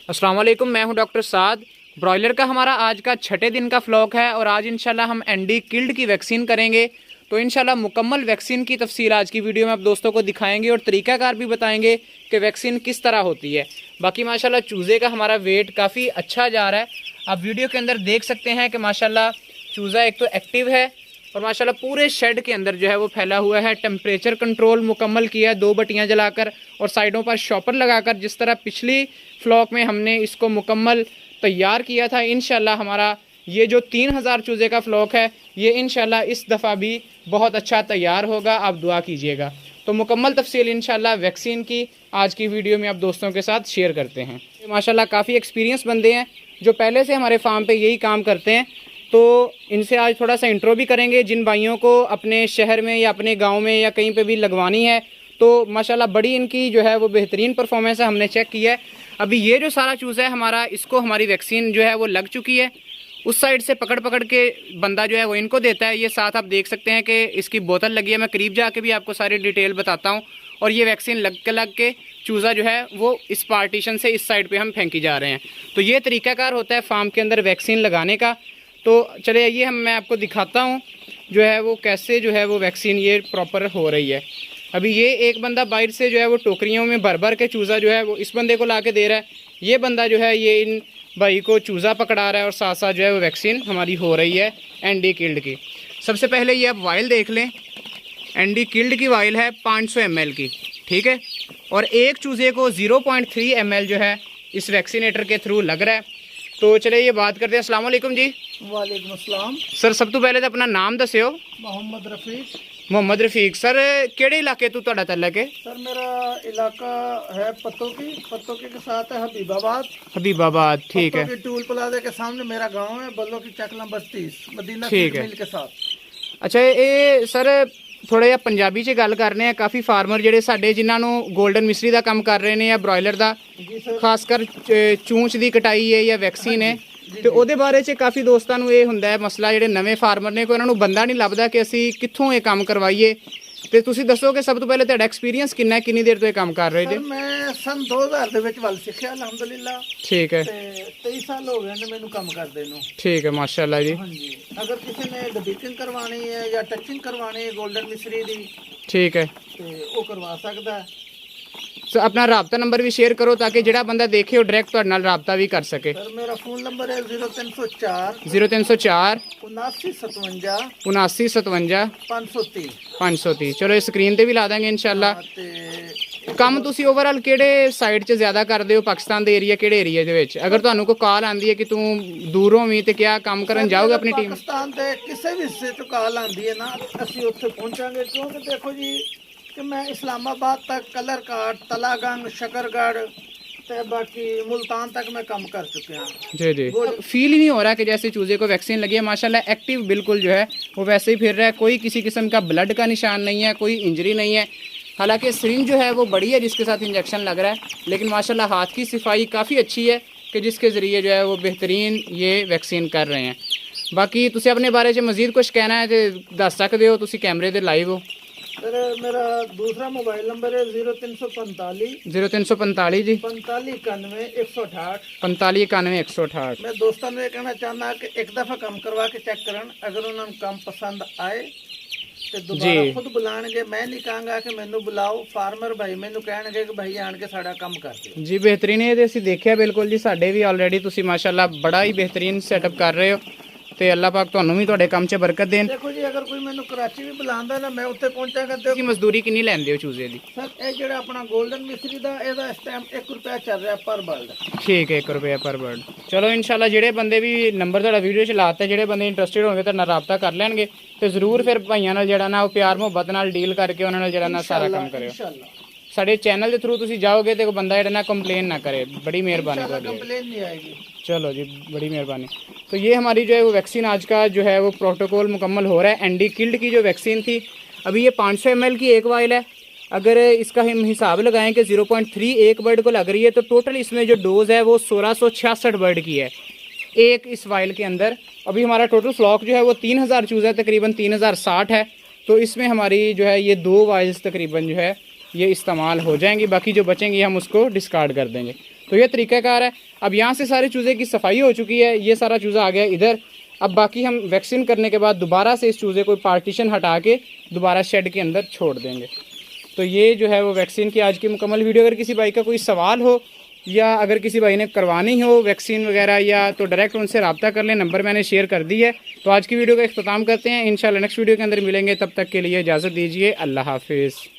अस्सलाम वालेकुम, मैं हूं डॉक्टर साद। ब्रॉयलर का हमारा आज का छठे दिन का फ्लॉक है और आज इंशाल्लाह हम एनडी किल्ड की वैक्सीन करेंगे। तो इंशाल्लाह मुकम्मल वैक्सीन की तफसील आज की वीडियो में आप दोस्तों को दिखाएंगे और तरीकाकार भी बताएंगे कि वैक्सीन किस तरह होती है। बाकी माशाल्लाह चूज़े का हमारा वेट काफ़ी अच्छा जा रहा है। आप वीडियो के अंदर देख सकते हैं कि माशाल्लाह चूज़ा एक तो एक्टिव है और माशाल्लाह पूरे शेड के अंदर जो है वो फैला हुआ है। टेम्परेचर कंट्रोल मुकम्मल किया, 2 बत्तियां जलाकर और साइडों पर शॉपर लगाकर, जिस तरह पिछली फ्लॉक में हमने इसको मुकम्मल तैयार किया था। इंशाल्लाह हमारा ये जो 3000 चूज़े का फ्लॉक है ये इंशाल्लाह इस दफ़ा भी बहुत अच्छा तैयार होगा। आप दुआ कीजिएगा। तो मुकम्मल तफसील इंशाल्लाह वैक्सीन की आज की वीडियो में आप दोस्तों के साथ शेयर करते हैं। माशाल्लाह काफ़ी एक्सपीरियंस बंदे हैं जो पहले से हमारे फार्म पे यही काम करते हैं, तो इनसे आज थोड़ा सा इंट्रो भी करेंगे। जिन भाइयों को अपने शहर में या अपने गांव में या कहीं पे भी लगवानी है तो माशाल्लाह बड़ी इनकी जो है वो बेहतरीन परफॉर्मेंस है, हमने चेक किया है। अभी ये जो सारा चूज़ा है हमारा, इसको हमारी वैक्सीन जो है वो लग चुकी है। उस साइड से पकड़ पकड़ के बंदा जो है वो इनको देता है। ये साथ आप देख सकते हैं कि इसकी बोतल लगी है। मैं करीब जाके भी आपको सारी डिटेल बताता हूँ। और ये वैक्सीन लग के चूज़ा जो है वो इस पार्टीशन से इस साइड पे हम फेंकी जा रहे हैं। तो ये तरीकाकार होता है फार्म के अंदर वैक्सीन लगाने का। तो चले आइए मैं आपको दिखाता हूँ जो है वो कैसे जो है वो वैक्सीन ये प्रॉपर हो रही है। अभी ये एक बंदा बाहर से जो है वो टोकरियों में भर भर के चूज़ा जो है वो इस बंदे को ला के दे रहा है। ये बंदा जो है ये इन भाई को चूज़ा पकड़ा रहा है और साथ साथ जो है वो वैक्सीन हमारी हो रही है एनडी किल्ड की। सबसे पहले ये आप वाइल देख लें। एनडी किल्ड की वाइल है 500 ml की, ठीक है। और एक चूज़े को 0.3 ml जो है इस वैक्सीनेटर के थ्रू लग रहा है। तो चले ये बात करते हैं। अस्सलाम वालेकुम जी। वालेकुम अस्सलाम। सर सब तो पहले तो अपना नाम दस्यो। मोहम्मद रफीक। मोहम्मद रफीक। सर केड़े इलाके तो तुहाडा तल्लक है? सर मेरा इलाका है पत्तों के साथ है हबीबाबाद। हबीबाबाद, ठीक है। टूल प्लाजा के सामने मेरा गांव है, बल्लो की चक नंबर 30, मदीना ठीक है। मिल के साथ। अच्छा ये सर थोड़ा जिहा पंजाबी च गल करने हैं। काफ़ी फार्मर ਜਿਹੜੇ ਸਾਡੇ ਜਿਨ੍ਹਾਂ ਨੂੰ ਗੋਲਡਨ ਮਿਸਰੀ ਦਾ ਕੰਮ ਕਰ ਰਹੇ ਨੇ ਜਾਂ ਬ੍ਰੋਇਲਰ ਦਾ, ਖਾਸ ਕਰ ਚੂੰਚ ਦੀ ਕਟਾਈ ਹੈ ਜਾਂ ਵੈਕਸੀਨ ਹੈ, ਤੇ ਉਹਦੇ ਬਾਰੇ 'ਚ ਕਾफ़ੀ ਦੋਸਤਾਂ ਨੂੰ ਇਹ ਹੁੰਦਾ ਹੈ ਮਸਲਾ, ਜਿਹੜੇ ਨਵੇਂ ਫਾਰਮਰ ਨੇ ਕੋਈ ਉਹਨਾਂ ਨੂੰ ਬੰਦਾ ਨਹੀਂ ਲੱਭਦਾ ਕਿ ਅਸੀਂ ਕਿੱਥੋਂ ਇਹ ਕੰਮ ਕਰਵਾਈਏ। ਤੇ ਤੁਸੀਂ ਦੱਸੋ ਕਿ ਸਭ ਤੋਂ ਪਹਿਲੇ ਤੁਹਾਡਾ ਐਕਸਪੀਰੀਅੰਸ ਕਿੰਨਾ ਹੈ, ਕਿੰਨੀ ਦੇਰ ਤੋਂ ਇਹ ਕੰਮ ਕਰ ਰਹੇ ਜੇ? ਮੈਂ ਸਨ 2000 ਦੇ ਵਿੱਚ ਵੱਲ ਸਿੱਖਿਆ ਅਲਹਮਦੁਲਿਲਾ। ਠੀਕ ਹੈ। ਤੇ 23 ਸਾਲ ਹੋ ਗਏ ਨੇ ਮੈਨੂੰ ਕੰਮ ਕਰਦੇ ਨੂੰ। ਠੀਕ ਹੈ, ਮਾਸ਼ਾਅੱਲਾ ਜੀ। ਹਾਂਜੀ, ਅਗਰ ਕਿਸੇ ਨੇ ਡਬੀਕਿੰਗ ਕਰਵਾਣੀ ਹੈ ਜਾਂ ਟੱਚਿੰਗ ਕਰਵਾਣੀ ਹੈ ਗੋਲਡਨ ਮਿਸਰੀ ਦੀ, ਠੀਕ ਹੈ, ਤੇ ਉਹ ਕਰਵਾ ਸਕਦਾ ਹੈ। ਸੋ ਆਪਣਾ ਰਾਬਤਾ ਨੰਬਰ ਵੀ ਸ਼ੇਅਰ ਕਰੋ ਤਾਂ ਕਿ ਜਿਹੜਾ ਬੰਦਾ ਦੇਖੇ ਉਹ ਡਾਇਰੈਕਟ ਤੁਹਾਡੇ ਨਾਲ ਰਾਬਤਾ ਵੀ ਕਰ ਸਕੇ। ਸਰ ਮੇਰਾ ਫੋਨ ਨੰਬਰ ਹੈ 0304 0304 7957 7957 530 530। ਚਲੋ ਇਹ ਸਕਰੀਨ ਤੇ ਵੀ ਲਾ ਦਾਂਗੇ ਇਨਸ਼ਾਅੱਲਾ। ਤੇ ਕੰਮ ਤੁਸੀਂ ਓਵਰਆਲ ਕਿਹੜੇ ਸਾਈਡ 'ਚ ਜ਼ਿਆਦਾ ਕਰਦੇ ਹੋ? ਪਾਕਿਸਤਾਨ ਦੇ ਏਰੀਆ ਕਿਹੜੇ ਏਰੀਆ ਦੇ ਵਿੱਚ? ਅਗਰ ਤੁਹਾਨੂੰ ਕੋਈ ਕਾਲ ਆਂਦੀ ਹੈ ਕਿ ਤੂੰ ਦੂਰੋਂ ਵੀ ਤੇ ਕਿਆ ਕੰਮ ਕਰਨ ਜਾਓਗੇ ਆਪਣੀ ਟੀਮ? ਪਾਕਿਸਤਾਨ ਦੇ ਕਿਸੇ ਵੀ ਹਿੱਸੇ ਤੋਂ ਕਾਲ ਆਂਦੀ ਹੈ ਨਾ, ਅਸੀਂ ਉੱਥੇ ਪਹੁੰਚਾਂਗੇ। ਕਿਉਂਕਿ ਦੇਖੋ ਜੀ ਕਿ ਮੈਂ इस्लामाबाद तक, कलरकाट, तलागंग, शकरगढ़ ਤੇ ਬਾਕੀ मुल्तान तक मैं काम कर चुके हैं। जी जी। फील ही नहीं हो रहा कि जैसे चूजे को वैक्सीन लगी है। माशाल्लाह एक्टिव बिल्कुल जो है वो वैसे ही फिर रहा है। कोई किसी किस्म का ब्लड का निशान नहीं है, कोई इंजरी नहीं है। हालांकि सिरिंज जो है वो बड़ी है जिसके साथ इंजेक्शन लग रहा है, लेकिन माशाल्लाह हाथ की सफाई काफ़ी अच्छी है कि जिसके ज़रिए जो है वो बेहतरीन ये वैक्सीन कर रहे हैं। बाकी तुसी अपने बारे में मज़ीद कुछ कहना है तो दस सकते हो, तुसी कैमरे दे लाइव हो। सर मेरा दूसरा मोबाइल नंबर है 0345 0345 जी 45 91 168 45 91 168। मैं दोस्तों ਨੂੰ ਇਹ ਕਹਿਣਾ ਚਾਹੁੰਦਾ ਕਿ ਇੱਕ ਦਫਾ ਕੰਮ ਕਰਵਾ ਕੇ ਚੈੱਕ ਕਰਨ। ਅਗਰ ਉਹਨਾਂ ਨੂੰ ਕੰਮ ਪਸੰਦ ਆਏ ਤੇ ਦੁਬਾਰਾ ਖੁਦ ਬੁਲਾਣਗੇ। ਮੈਂ ਨਹੀਂ ਕਹਾਂਗਾ ਕਿ ਮੈਨੂੰ ਬੁਲਾਓ। ਫਾਰਮਰ ਭਾਈ ਮੈਨੂੰ ਕਹਿਣਗੇ ਕਿ ਭਾਈ ਆਣ ਕੇ ਸਾਡਾ ਕੰਮ ਕਰ ਦਿਓ। ਜੀ बेहतरीन है। ਅਸੀਂ ਦੇਖਿਆ ਬਿਲਕੁਲ ਜੀ, ਸਾਡੇ ਵੀ ਆਲਰੇਡੀ ਤੁਸੀਂ ਮਾਸ਼ਾਅੱਲਾ ਬੜਾ ਹੀ ਬਿਹਤਰੀਨ ਸੈਟਅਪ ਕਰ ਰਹੇ ਹੋ ਤੇ ਅੱਲਾਹ ਪਾਕ ਤੁਹਾਨੂੰ ਵੀ ਤੁਹਾਡੇ ਕੰਮ 'ਚ ਬਰਕਤ ਦੇਣ। ਦੇਖੋ ਜੀ ਅਗਰ ਕੋਈ ਮੈਨੂੰ ਕਰਾਚੀ ਵੀ ਬੁਲਾਉਂਦਾ ਨਾ, ਮੈਂ ਉੱਥੇ ਪਹੁੰਚਾਂਗਾ। ਤੇ ਤੁਸੀਂ ਮਜ਼ਦੂਰੀ ਕਿੰਨੀ ਲੈਂਦੇ ਹੋ ਚੂਜ਼ੇ ਦੀ? ਸਰ ਇਹ ਜਿਹੜਾ ਆਪਣਾ 골ਡਨ ਮਿਸਰੀ ਦਾ, ਇਹਦਾ ਇਸ ਟਾਈਮ 1 ਰੁਪਿਆ ਚੱਲ ਰਿਹਾ ਪਰ ਬਰਡ। ਠੀਕ ਹੈ, 1 ਰੁਪਿਆ ਪਰ ਬਰਡ। ਚਲੋ ਇਨਸ਼ਾਅੱਲਾ ਜਿਹੜੇ ਬੰਦੇ ਵੀ ਨੰਬਰ ਤੁਹਾਡਾ ਵੀਡੀਓ 'ਚ ਲਾਤਾ, ਜਿਹੜੇ ਬੰਦੇ ਇੰਟਰਸਟਿਡ ਹੋਣਗੇ ਤੁਹਾਡੇ ਨਾਲ ਰਾਬਤਾ ਕਰ ਲੈਣਗੇ ਤੇ ਜ਼ਰੂਰ ਫਿਰ ਭਾਈਆਂ ਨਾਲ ਜਿਹੜਾ ਨਾ ਉਹ ਪਿਆਰ ਮੁਹੱਬਤ ਨਾਲ ਡੀਲ ਕਰਕੇ ਉਹਨਾਂ ਨਾਲ ਜਿਹੜਾ ਨਾ ਸਾਰਾ ਕੰਮ ਕਰਿਓ। इंशाल्लाह ਸਾਡੇ ਚੈਨਲ ਦੇ ਥਰੂ ਤੁਸੀਂ ਜਾਓਗੇ ਤੇ ਕੋਈ ਬੰਦਾ ਜਿਹੜਾ ਨਾ ਕੰਪਲੇਨ ਨਾ करे। बड़ी मेहरबानी ਤੁਹਾਡੀ। कंप्लेन नहीं आएगी। चलो जी, बड़ी मेहरबानी। तो ये हमारी जो है वो वैक्सीन आज का जो है वो प्रोटोकॉल मुकम्मल हो रहा है। एनडी किल्ड की जो वैक्सीन थी, अभी ये 500 ml की एक वाइल है। अगर इसका हम हिसाब लगाएं कि 0.3 एक बर्ड को लग रही है तो टोटल इसमें जो डोज है वो 1666 बर्ड की है एक इस वाइल के अंदर। अभी हमारा टोटल फ्लॉक जो है वो 3000 चूज़ा तकरीबन 3060 है। तो इसमें हमारी जो है ये 2 वाइल्स तकरीबन जो है ये इस्तेमाल हो जाएंगी। बाकी जो बचेंगी हम उसको डिस्कार्ड कर देंगे। तो ये तरीक़ाकार है। अब यहाँ से सारे चूज़े की सफाई हो चुकी है, ये सारा चूज़ा आ गया इधर। अब बाकी हम वैक्सीन करने के बाद दोबारा से इस चूज़े को पार्टीशन हटा के दोबारा शेड के अंदर छोड़ देंगे। तो ये जो है वो वैक्सीन की आज की मुकम्मल वीडियो। अगर किसी भाई का कोई सवाल हो या अगर किसी भाई ने करवानी हो वैक्सीन वगैरह या तो डायरेक्ट उनसे रब्ता कर लें, नंबर मैंने शेयर कर दी है। तो आज की वीडियो का इख्तिताम करते हैं, इंशाल्लाह नेक्स्ट वीडियो के अंदर मिलेंगे। तब तक के लिए इजाज़त दीजिए, अल्लाह हाफिज़।